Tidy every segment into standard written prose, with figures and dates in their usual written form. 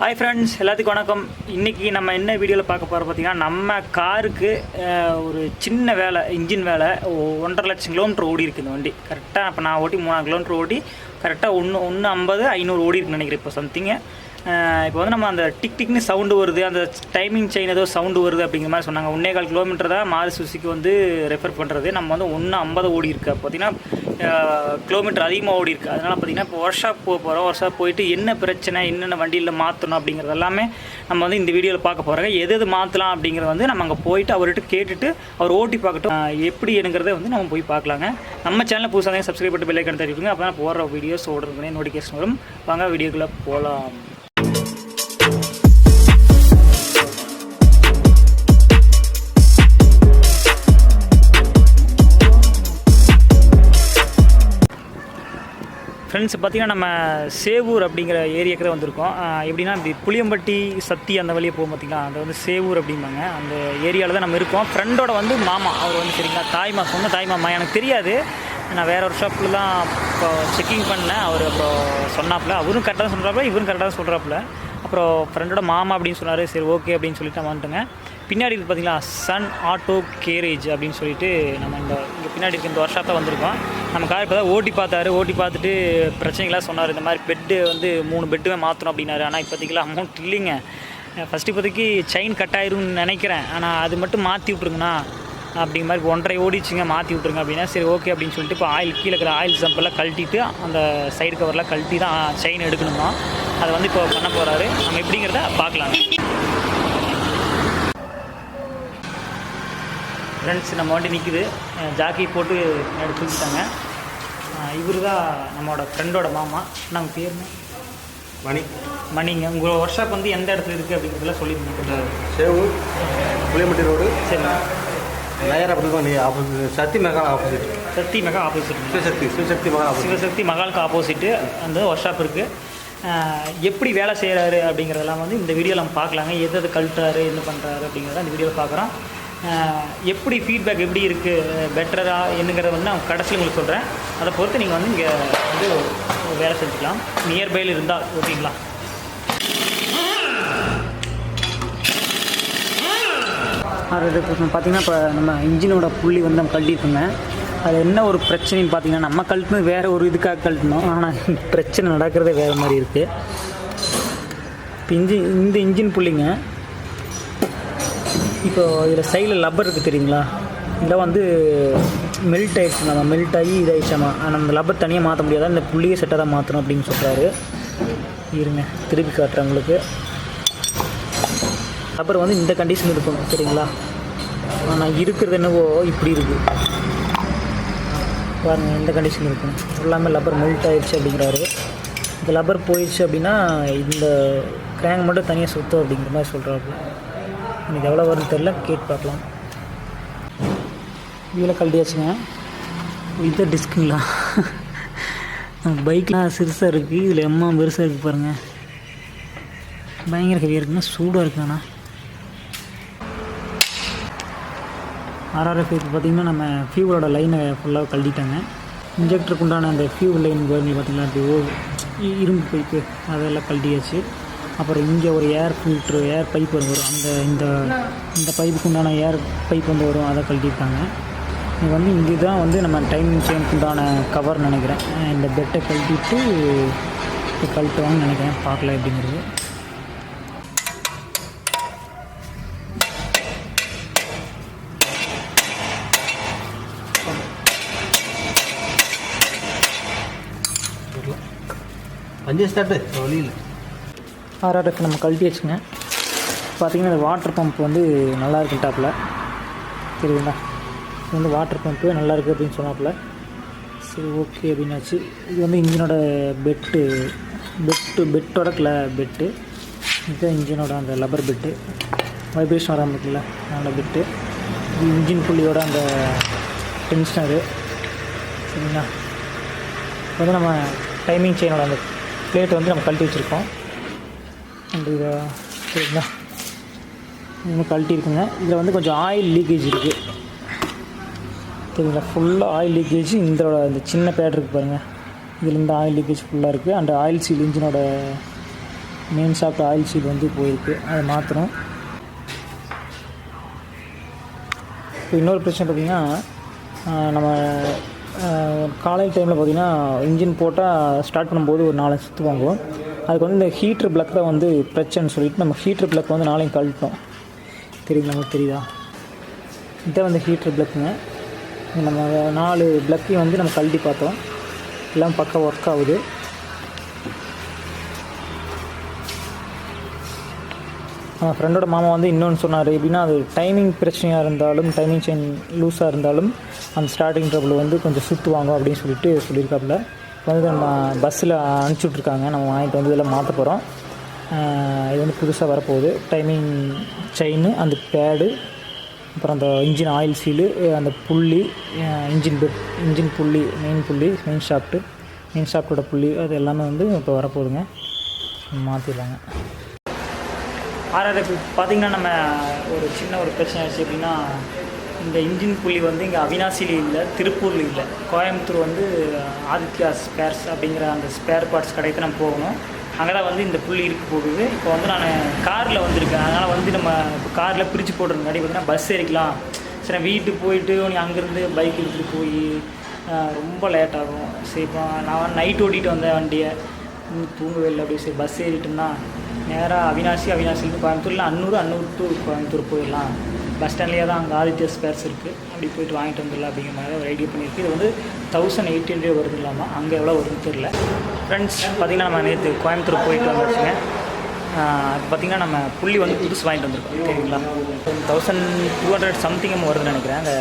Hi friends, எல்லாத்துக்கும் வணக்கம். இன்றைக்கி நம்ம என்ன வீடியோவில் பார்க்க போகிறோம் பார்த்தீங்கன்னா, நம்ம காருக்கு ஒரு சின்ன வேலை, இன்ஜின் வேலை. 1.5 லட்சம் கிலோமீட்டர் ஓடி இருக்குது இந்த வண்டி. கரெக்டாக இப்போ நான் ஓட்டி 3 கிலோமீட்டர் ஓடி கரெக்டாக 150 500 ஓடி இருக்குன்னு நினைக்கிறேன் இப்போ சம்திங்கு. இப்போ வந்து நம்ம அந்த டிக்னு சவுண்டு வருது, அந்த டைமிங் செயின் ஏதோ சவுண்டு வருது அப்படிங்கிற மாதிரி சொன்னாங்க. 1.25 கிலோமீட்டர் தான் மாருதி சுசுகி வந்து ரெஃபர் பண்ணுறது. நம்ம வந்து 150 ஓடி இருக்குது. பார்த்திங்கன்னா கிலோமீட்டர் அதிகமாக ஓடி இருக்குது. அதனால் பார்த்திங்கன்னா இப்போ ஒர்க் ஷாப் போகிறோம். ஒர்க் ஷாப் போயிட்டு என்ன பிரச்சனை, என்னென்ன வண்டியில் மாற்றணும் அப்படிங்கிறது எல்லாமே நம்ம வந்து இந்த வீடியோவில் பார்க்க போகிறோங்க. எது மாற்றலாம் அப்படிங்கிறத வந்து நம்ம அங்கே போயிட்டு அவர்கிட்ட கேட்டுட்டு அவர் ஓட்டி பார்க்கட்டும் எப்படி என்னங்கிறத வந்து நம்ம போய் பார்க்கலாங்க. நம்ம சேனலில் புதுசாக சப்ஸ்கிரைப் பண்ணிட்டு பெல் ஐக்கான் தட்டிவிடுங்க. அப்போ தான் போடுற வீடியோஸ் ஓடுறதுனே நோட்டிஃபிகேஷன் வரும். வாங்க வீடியோக்குள்ளே போகலாம். ஃப்ரெண்ட்ஸ், பார்த்திங்கன்னா நம்ம சேவூர் அப்படிங்கிற ஏரியாவுக்கு தான் வந்திருக்கோம். எப்படின்னா இப்படி புளியம்பட்டி சத்தி அந்த வழியை போகும் பார்த்திங்களா, அந்த வந்து சேவூர் அப்படிம்பாங்க. அந்த ஏரியாவில் தான் நம்ம இருக்கோம். ஃப்ரெண்டோட வந்து மாமா அவர் வந்து சரிங்களா, தாய்மா, சொன்ன தாய்மாமா. எனக்கு தெரியாது, நான் வேறு ஒரு ஷாப்பில் தான் இப்போ செக்கிங் பண்ணேன். அவர் அப்புறம் சொன்னாப்புல, அவரும் கரெக்டாக தான் சொல்கிறாப்புல, இவரும் கரெக்டாக தான் சொல்கிறாப்புல. அப்புறம் ஃப்ரெண்டோட மாமா அப்படின்னு சொன்னார். சரி ஓகே அப்படின்னு சொல்லிட்டு நான் வந்துட்டுங்க. பின்னாடி இருக்குது பார்த்திங்களா, சன் ஆட்டோ கேரேஜ் அப்படின்னு சொல்லிட்டு நம்ம இங்கே பின்னாடி இருக்க இந்த ஒர்க் ஷாப் தான் வந்திருக்கோம். நம்ம கார் இப்போ தான் ஓட்டி பார்த்தாரு. ஓட்டி பார்த்துட்டு பிரச்சனைகளாக சொன்னார். இந்த மாதிரி பெட்டு வந்து 3 பெட்டுமே மாற்றணும் அப்படின்னாரு. ஆனால் இப்போதைக்கு அமௌண்ட் இல்லைங்க. ஃபஸ்ட்டு இப்போதைக்கு செயின் கட் ஆயிரும்னு நினைக்கிறேன். ஆனால் அது மட்டும் மாற்றி விட்ருங்கண்ணா அப்படிங்கிற மாதிரி 1.5 ஓடிச்சுங்க, மாற்றி விட்ருங்க அப்படின்னா சரி ஓகே அப்படின்னு சொல்லிட்டு இப்போ கீழே இருக்கிற ஆயில் சம்பெல்லாம் கழட்டிட்டு அந்த சைடு கவர்லாம் கழட்டி தான் செயின் எடுக்கணுமா. அதை வந்து இப்போ பண்ண போகிறாரு. நம்ம எப்படிங்கிறத பார்க்கலாம். ஃப்ரெண்ட்ஸ், நம்ம வண்டி நிற்குது. ஜாக்கி போட்டு முன்னாடி தூக்கிட்டாங்க. இவர் தான் நம்மளோட ஃப்ரெண்டோட மாமா. நாங்கள் பேருங்க மணிங்க. உங்கள் ஒர்க் ஷாப் வந்து எந்த இடத்துல இருக்குது அப்படிங்கிறதுலாம் சொல்லியிருந்தீங்க. சேவூர் புளியம்பட்டி ரோடு. சரிங்க. நயர் அப்படி தான் ஆப்போசிட், சக்தி மெகால் ஆப்போசிட். சக்தி மெகா ஆப்போசிட். சிவசக்தி மகால் சிவசக்தி மகாலுக்கு ஆப்போசிட்டு அந்த ஒர்க் ஷாப் இருக்குது. எப்படி வேலை செய்கிறாரு அப்படிங்கிறதெல்லாம் வந்து இந்த வீடியோவில் நம்ம பார்க்கலாங்க. எது கழட்டுறாரு, என்ன பண்ணுறாரு அப்படிங்கிறத இந்த வீடியோவில் பார்க்குறோம். எப்படி ஃபீட்பேக் எப்படி இருக்குது, பெட்டராக என்னங்கிறத வந்து நான் கடைசியில் உங்களுக்கு சொல்கிறேன். அதை பொறுத்து நீங்கள் வந்து இங்கே வந்து வேலை செஞ்சுக்கலாம். நியர்பையில் இருந்தால் ஓகேங்களா. அது பார்த்திங்கன்னா இப்போ நம்ம இன்ஜினோட புள்ளி வந்து நம்ம கழட்டியிருக்கோங்க. அது என்ன ஒரு பிரச்சனைன்னு பார்த்திங்கன்னா, நம்ம கழட்டினது வேறு ஒரு இதுக்காக கழட்டணும். ஆனால் பிரச்சனை நடக்கிறதே வேறு மாதிரி இருக்குது. இப்போ இந்த இன்ஜின் புள்ளிங்க, இப்போ இதில் சைடில் லப்பர் இருக்குது தெரியுங்களா, இதில் வந்து மெல்ட் ஆகிடுச்சு. நம்ம மெல்ட் ஆகி இதாகிடுச்சாமா. ஆனால் அந்த லப்பர் தனியாக மாற்ற முடியாதா, இந்த புள்ளியை செட்டாக தான் மாற்றணும் அப்படின்னு சொல்கிறாரு. இருங்க திருப்பி காட்டுறேன் உங்களுக்கு. லப்பர் வந்து இந்த கண்டிஷன் இருக்கணும் சரிங்களா. ஆனால் இருக்கிறது என்னவோ இப்படி இருக்குது பாருங்கள், இந்த கண்டிஷன் இருக்கணும். எல்லாமே லப்பர் மெல்ட் ஆகிடுச்சு அப்படிங்கிறாரு. இந்த லப்பர் போயிடுச்சு அப்படின்னா இந்த கிராங்க் மட்டும் தனியாக சுத்தம் அப்படிங்கிற மாதிரி சொல்கிறாப்புல. எனக்கு எவ்வளோ வரும்னு தெரில, கேட்டு பார்க்கலாம். இதில் கழட்டியாச்சுங்க. இது டிஸ்க்குங்களா, பைக்லாம் சிறுசாக இருக்குது. இதில் எம்மா பெருசாக இருக்குது பாருங்கள். பயங்கர ஹெவியாக இருக்குங்க, சூடாக இருக்குங்கண்ணா. RRF இப்போ பார்த்திங்கன்னா நம்ம ஃபியூவலோட லைனை ஃபுல்லாக கழட்டிட்டாங்க. இன்ஜெக்டருக்கு உண்டான அந்த ஃபியூவல் லைன் பார்த்திங்கன்னா அப்படி இரும்பு பைப்பு அதெல்லாம் கழட்டியாச்சு. அப்புறம் இங்கே ஒரு ஏர் ஃபில்ட்ரு, ஏர் பைப் வரும். இந்த பைப்புக்கு உண்டான ஏர் பைப் வந்து வரும், அதை கழட்டியிருக்காங்க. இது வந்து இங்கே தான் வந்து நம்ம டைமிங் செயினுக்கு உண்டான கவர் நினைக்கிறேன். இந்த பெட்டை கழட்டிட்டு கழட்டுவாங்கன்னு நினைக்கிறேன். பார்க்கல அப்படிங்கிறது. RRF நம்ம கழட்டி வச்சுங்க. பார்த்திங்கன்னா இந்த வாட்டர் பம்ப் வந்து நல்லா இருக்கு டாப்பில் தெரியுங்களா. இது வந்து வாட்டர் பம்ப்பு நல்லா இருக்குது அப்படின்னு சொன்னாப்புல. சரி ஓகே அப்படின்னாச்சு. இது வந்து இன்ஜினோட பெட்டோட பெட்டு. இதுதான் இன்ஜினோட அந்த லப்பர் பெட்டு, வைப்ரேஷன் வராமல் இருக்குல்ல அந்த பெட்டு. இது இன்ஜின் புள்ளியோட அந்த டென்ஷனரு சரிங்களா. இப்போ வந்து நம்ம டைமிங் செயினோட அந்த பிளேட்டை வந்து நம்ம கழட்டி வச்சுருக்கோம். அந்த இதை சரிங்களா, நம்ம கழட்டி இருக்குங்க. இதில் வந்து கொஞ்சம் ஆயில் லீக்கேஜ் இருக்குது சரிங்களா. ஃபுல்லாக ஆயில் லீக்கேஜ். இந்த சின்ன பேட் இருக்குது பாருங்கள், இதில் இந்த ஆயில் லீக்கேஜ் ஃபுல்லாக இருக்குது. அண்ட் ஆயில் சீல் இன்ஜினோட மெயின் ஷாஃப்ட் ஆயில் சீல் வந்து போயிருக்கு, அதை மாற்றணும். இப்போ இன்னொரு பிரச்சனை பார்த்திங்கன்னா, நம்ம காலையில் டைமில் பார்த்திங்கன்னா இன்ஜின் போட்டால் ஸ்டார்ட் பண்ணும்போது ஒரு 4 சுற்று வாங்குவோம். அதுக்கு வந்து இந்த ஹீட்ரு பிளக் தான் வந்து பிரச்சனைன்னு சொல்லிவிட்டு நம்ம ஹீட்ரு பிளக் வந்து 4 கழட்டோம். தெரியுங்களா, நமக்கு தெரியுதா? இதான் வந்து ஹீட்ரு பிளக்குங்க. நம்ம 4 பிளக்கையும் வந்து நம்ம கழட்டி பார்த்தோம், எல்லாம் பக்கம் ஒர்க் ஆகுது. நம்ம ஃப்ரெண்டோட மாமா வந்து இன்னொன்று சொன்னார், எப்படின்னா அது டைமிங் பிரச்சனையாக இருந்தாலும், டைமிங் செயின் லூஸாக இருந்தாலும் அந்த ஸ்டார்டிங் ட்ரபிள் வந்து கொஞ்சம் சுற்றுவாங்க அப்படின்னு சொல்லியிருக்காப்புல. இப்போ வந்து நம்ம பஸ்ஸில் அனுப்பிச்சுட்ருக்காங்க, நம்ம வாங்கிட்டு வந்து இதெல்லாம் மாற்ற போகிறோம். இது வந்து புதுசாக வரப்போகுது. டைமிங் செயின், அந்த பேடு, அப்புறம் அந்த இன்ஜின் ஆயில் சீலு, அந்த புள்ளி, இன்ஜின் புள்ளி, மெயின் ஷாஃப்ட்டோட புள்ளி, அது எல்லாமே வந்து இப்போ வரப்போகுதுங்க, மாற்றிடுவாங்க. ஆறாவது பார்த்திங்கன்னா நம்ம ஒரு சின்ன ஒரு பிரச்சனை ஆச்சு. எப்படின்னா இந்த இன்ஜின் புள்ளி வந்து இங்கே அவினாசியில் இல்லை, திருப்பூரில் இல்லை, கோயம்புத்தூர் வந்து ஆதித்யா ஸ்பேர்ஸ் அப்படிங்கிற அந்த ஸ்பேர் பார்ட்ஸ் கடைக்கு நம்ம போகணும். அங்கே தான் வந்து இந்த புள்ளி இருக்க போகுது. இப்போ வந்து நான் காரில் வந்திருக்கேன், அதனால் வந்து நம்ம இப்போ காரில் பிரித்து போடுறதுக்காடி பார்த்திங்கன்னா பஸ் ஏறிக்கலாம். சரி, வீட்டுக்கு போயிட்டு நீ அங்கேருந்து பைக் எடுத்துகிட்டு போய் ரொம்ப லேட் ஆகும். சரி, இப்போ நான் நைட் ஓட்டிகிட்டு வந்தேன் வண்டியை, தூங்கவே இல்லை. அப்படி சரி பஸ் ஏறிட்டோம்னா நேராக அவினாசிலேருந்து கோயம்புத்தூரில் அன்னூர் டு கோயம்புத்தூர் போயிடலாம். பஸ் ஸ்டாண்ட்லேயே தான் அங்கே ஆதித்யா ஸ்பேர்ஸ் இருக்குது, அப்படி போய்ட்டு வாங்கிட்டு வந்துடலாம் அப்படிங்கிற மாதிரி ஒரு ஐடியா பண்ணியிருக்கு. இது வந்து 1800 வருது இல்லாமல் அங்கே எவ்வளோ வருதுன்னு தெரில. ஃப்ரெண்ட்ஸ் பார்த்திங்கன்னா நம்ம நேற்று கோயம்புத்தூர் போயிட்டு வந்துச்சுங்க. பார்த்திங்கன்னா நம்ம புள்ளி வந்து புதுசு வாங்கிட்டு வந்திருக்கோம், தெரியுங்களா? 1200 சம்திங் வருதுன்னு நினைக்கிறேன். அந்த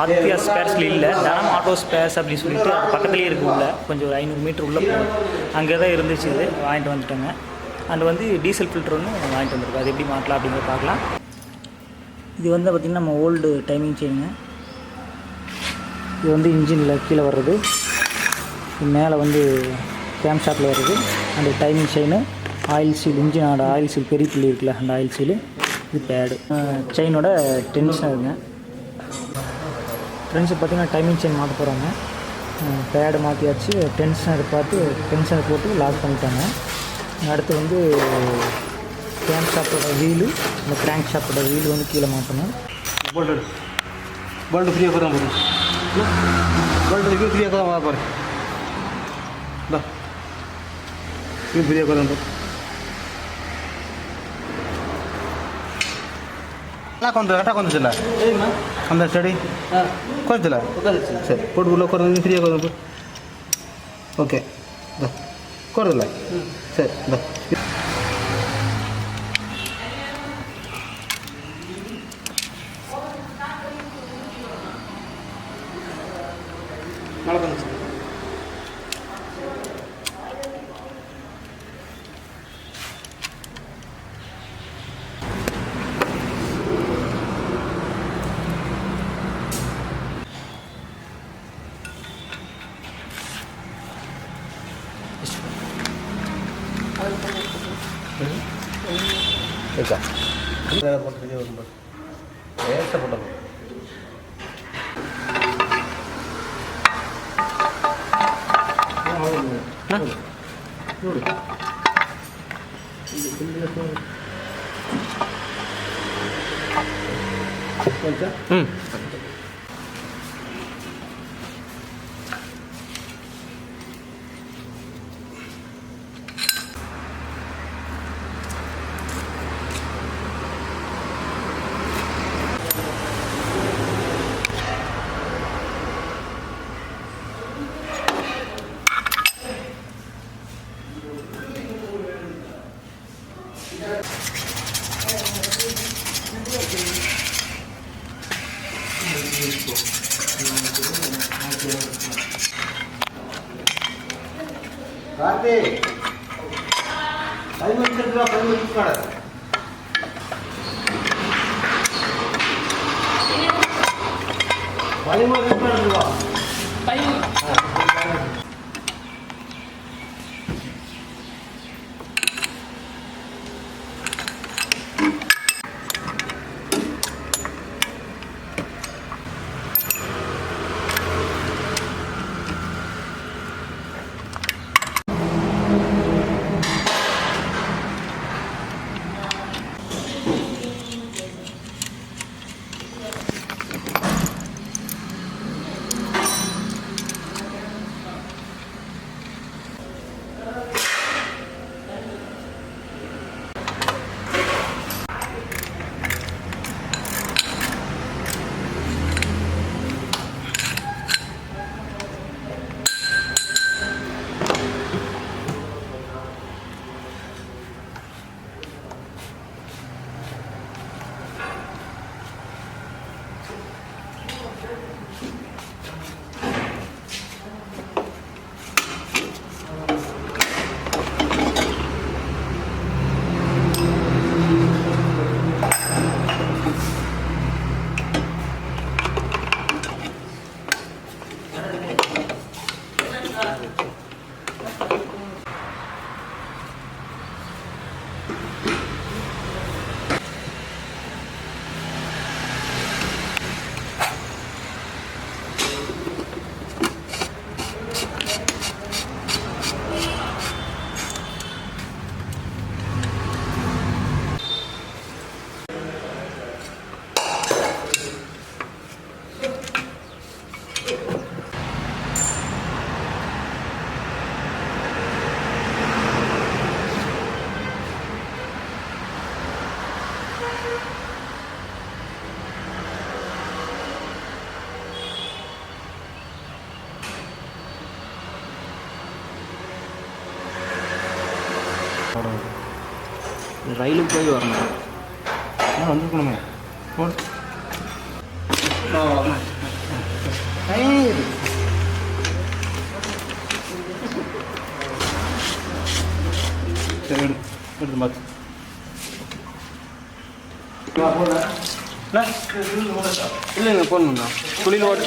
ஆதித்யா ஸ்பேர்ஸில் இல்லை, தனம் ஆட்டோ ஸ்பேர்ஸ் அப்படின்னு சொல்லிட்டு அது பக்கத்துலேயே இருக்குது, உள்ள கொஞ்சம் ஒரு 500 மீட்டர் உள்ளே போகும். அங்கே தான் இருந்துச்சு, இது வாங்கிட்டு வந்துட்டோங்க. அண்ட் வந்து டீசல் ஃபில்டர் ஒன்று வாங்கிட்டு வந்திருக்கோம், அது எப்படி மாட்டலாம் அப்படிங்கிறத பார்க்கலாம். இது வந்து பார்த்திங்கன்னா நம்ம ஓல்டு டைமிங் செயினுங்க. இது வந்து இன்ஜினில் கீழே வர்றது, மேலே வந்து கேம் ஷாப்பில் வர்றது. அந்த டைமிங் செயின், ஆயில் சீல், இன்ஜினோட ஆயில் சீல், பெரிய புள்ளி இருக்குல்ல அந்த ஆயில் சீலு, இது பேடு, செயினோட டென்ஷனருங்க. ஃப்ரெண்ட்ஸு பார்த்திங்கன்னா டைமிங் செயின் மாற்ற போகிறாங்க. பேடு மாற்றியாச்சு, டென்ஷனர் போட்டு லாக் பண்ணிட்டாங்க. அடுத்து வந்து கேம் ஷாப்போட வீலு, இந்த கிராங்க் ஷாப்போட வீலு வந்து கீழே மாற்றணும். போல்ட்டு ஃப்ரீயாக போகிறேன் போகிறேன் போல்ட்டு ஃப்ரீயாக தான் போகிறேன் ஃப்ரீயாக போகிறேன் కొంచెం அந்த ஸ்டடி கொஞ்சம் சரி போட்டு உள்ள உட்காந்து ஃப்ரீயாக உட்காந்து ஓகே உட்காருதில்ல சரி இந்த மழை பண்ணுச்சு. இருக்கா போட்டு வரும்போது வேஸ்ட்டாக போட்டோம். ம் கார்த்தி 5 நிமிஷம் 5 நிமிஷம் மாட 5 நிமிஷம் ரயிலுக்கு போய் வரணும். வந்துருக்கணுமே ஃபோன். சரி எடுத்து பார்த்து இல்லைங்க போடணுண்ணா குளியில் ஓட்டு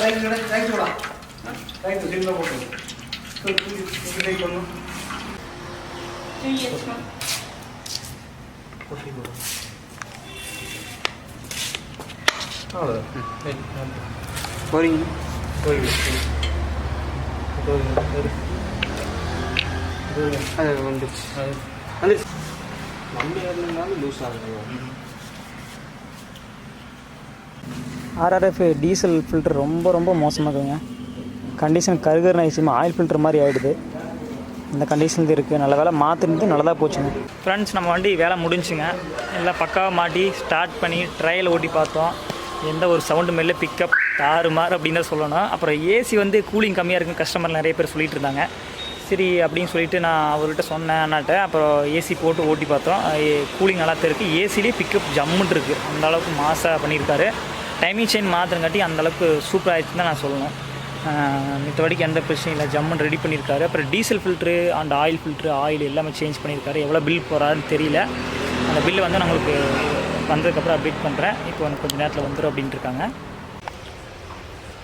போறீங்க அது வந்துடுச்சு வந்துடுச்சு நம்ம ஏறினாலும் லூஸ் ஆகுது. RRF டீசல் ஃபில்டர் ரொம்ப ரொம்ப மோசமாக இருக்குங்க. கண்டிஷன் கருகர் ஆயிடுச்சுமா, ஆயில் ஃபில்டர் மாதிரி ஆகிடுது. இந்த கண்டிஷன் இருக்குது. நல்ல வேலை மாற்றினது நல்லதாக போச்சுங்க. ஃப்ரெண்ட்ஸ், நம்ம வண்டி வேலை முடிஞ்சுங்க. எல்லாம் பக்காவாக மாட்டி ஸ்டார்ட் பண்ணி ட்ரையல் ஓட்டி பார்த்தோம். எந்த ஒரு சவுண்டு மேலே பிக்கப் தாறுமாறு அப்படின்னு தான் சொல்லணும். அப்புறம் ஏசி வந்து கூலிங் கம்மியாக இருக்குன்னு கஸ்டமர் நிறைய பேர் சொல்லிகிட்டு இருந்தாங்க. சரி அப்படின்னு சொல்லிட்டு நான் அவர்கிட்ட சொன்னேன் அண்ணாட்ட. அப்புறம் ஏசி போட்டு ஓட்டி பார்த்தோம். கூலிங் நல்லா தான் இருக்குது. ஏசிலேயே பிக்கப் ஜம்முன்னு இருக்குது. அந்தளவுக்கு மாசாக பண்ணியிருக்காரு. டைமிங் செயின் மாத்திரங்காட்டி அந்தளவுக்கு சூப்பர் ஆகிடுச்சுன்னு தான் நான் சொல்லணும். மித்தபடிக்கு எந்த பிரச்சனையும் இல்லை, ஜம்முன்னு ரெடி பண்ணியிருக்காரு. அப்புறம் diesel filter and oil filter oil எல்லாமே சேஞ்ச் பண்ணியிருக்காரு. எவ்வளோ பில் போகிறாருன்னு தெரியல. அந்த பில்லு வந்து நம்மளுக்கு வந்ததுக்கப்புறம் அப்டேட் பண்ணுறேன். இப்போ எனக்கு கொஞ்சம் நேரத்தில் வந்துடும் அப்படின்ட்டு இருக்காங்க.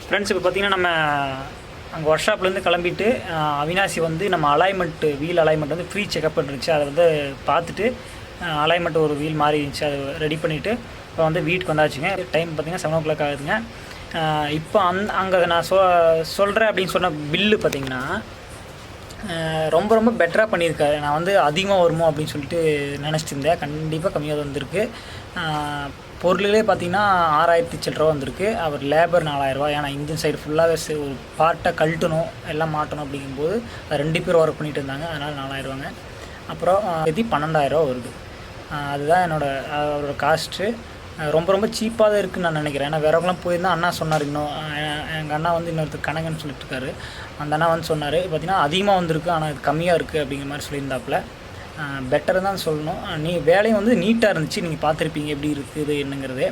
ஃப்ரெண்ட்ஸ், இப்போ பார்த்திங்கன்னா நம்ம அங்கே ஒர்க் ஷாப்லேருந்து கிளம்பிட்டு அவினாசி வந்து நம்ம அலைன்மெண்ட்டு வீல் அலைன்மெண்ட் வந்து ஃப்ரீ செக்அப் பண்ணிருந்துச்சு. அதை வந்து பார்த்துட்டு அலைன்மெண்ட் ஒரு வீல் மாறி இருந்துச்சு, அதை ரெடி பண்ணிவிட்டு இப்போ வந்து வீட்டுக்கு வந்தாச்சுங்க. டைம் பார்த்திங்கன்னா 7 o'clock ஆகுதுங்க. இப்போ அங்கே நான் சொல்கிறேன் அப்படின்னு சொன்ன பில்லு பார்த்திங்கன்னா ரொம்ப ரொம்ப பெட்டராக பண்ணியிருக்காரு. நான் வந்து அதிகமாக வருமோ அப்படின்னு சொல்லிட்டு நினச்சிட்டு இருந்தேன். கண்டிப்பாக கம்மியாக வந்திருக்கு. பொருளிலே பார்த்திங்கன்னா 6,000 சில்லற வந்திருக்கு. அவர் லேபர் 4,000 ரூபா. ஏன்னா இன்ஜின் சைடு ஃபுல்லாகவே ஒரு பார்ட்டை கழட்டணும், எல்லாம் மாட்டணும் அப்படிங்கும்போது 2 பேர் ஒர்க் பண்ணிகிட்டு இருந்தாங்க. அதனால் 4,000 ரூபாங்க. அப்புறம் 12,000 வருது. அதுதான் அவரோட காஸ்ட்டு. ரொம்ப ரொம்ப சீப்பாக தான் இருக்குதுன்னு நான் நினைக்கிறேன். ஏன்னா வேறவங்களாம் போயிருந்தால் அண்ணா சொன்னார். இன்னும் எங்கள் அண்ணா வந்து இன்னொருத்தர் கணங்கன்னு சொல்லிட்டு இருக்காரு. அந்த அண்ணா வந்து சொன்னார், பார்த்திங்கன்னா அதிகமாக வந்திருக்கு ஆனால் இது கம்மியாக இருக்குது அப்படிங்கிற மாதிரி சொல்லியிருந்தாப்புல. பெட்டர் தான் சொல்லணும். வேலையும் வந்து நீட்டாக இருந்துச்சு. நீங்கள் பார்த்துருப்பீங்க எப்படி இருக்குது என்னங்கிறது.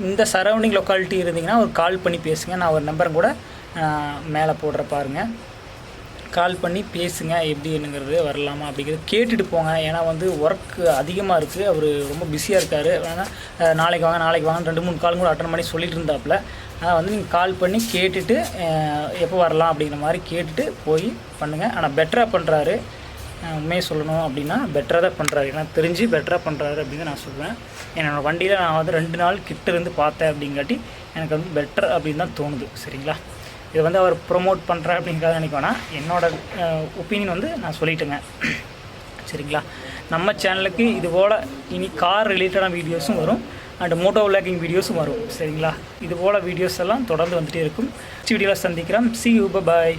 இந்த சரௌண்டிங் லொக்காலிட்டி இருந்தீங்கன்னா ஒரு கால் பண்ணி பேசுங்க. நான் ஒரு நம்பர் கூட மேலே போடுற பாருங்கள். கால் பண்ணி பேசுங்க, எப்படி என்னங்கிறது வரலாமா அப்படிங்கிறது கேட்டுட்டு போங்க. ஏன்னா வந்து ஒர்க் அதிகமாக இருக்குது. அவர் ரொம்ப பிஸியாக இருக்கார். வேணால் நாளைக்கு வாங்க 2-3 கால் கூட அட்டன் பண்ணி சொல்லிட்டு இருந்தாப்புல. ஆனால் வந்து நீங்கள் கால் பண்ணி கேட்டுட்டு எப்போ வரலாம் அப்படிங்கிற மாதிரி கேட்டுட்டு போய் பண்ணுங்கள். ஆனால் பெட்டராக பண்ணுறாரு. உண்மையை சொல்லணும் அப்படின்னா பெட்டராக தான் பண்ணுறாரு. எனக்கு தெரிஞ்சு பெட்டராக பண்ணுறாரு அப்படின்னு நான் சொல்லுவேன். என்னோடய வண்டியில் நான் வந்து 2 நாள் கிட்ட இருந்து பார்த்தேன் அப்படிங்காட்டி எனக்கு வந்து பெட்டர் அப்படின்னு தான் தோணுது. சரிங்களா? இது வந்து அவர் ப்ரொமோட் பண்ணுறேன் அப்படிங்கிறத நினைக்க வேணாம். என்னோடய ஒப்பீனியன் வந்து நான் சொல்லிட்டேங்க. சரிங்களா? நம்ம சேனலுக்கு இது போல் இனி கார் ரிலேட்டடான வீடியோஸும் வரும் அண்ட் மோட்டோ விளாகிங் வீடியோஸும் வரும். சரிங்களா? இது போல் வீடியோஸ் எல்லாம் தொடர்ந்து வந்துகிட்டே இருக்கும். நெக்ஸ்ட் வீடியோவில் சந்திக்கிறேன். See you, bye.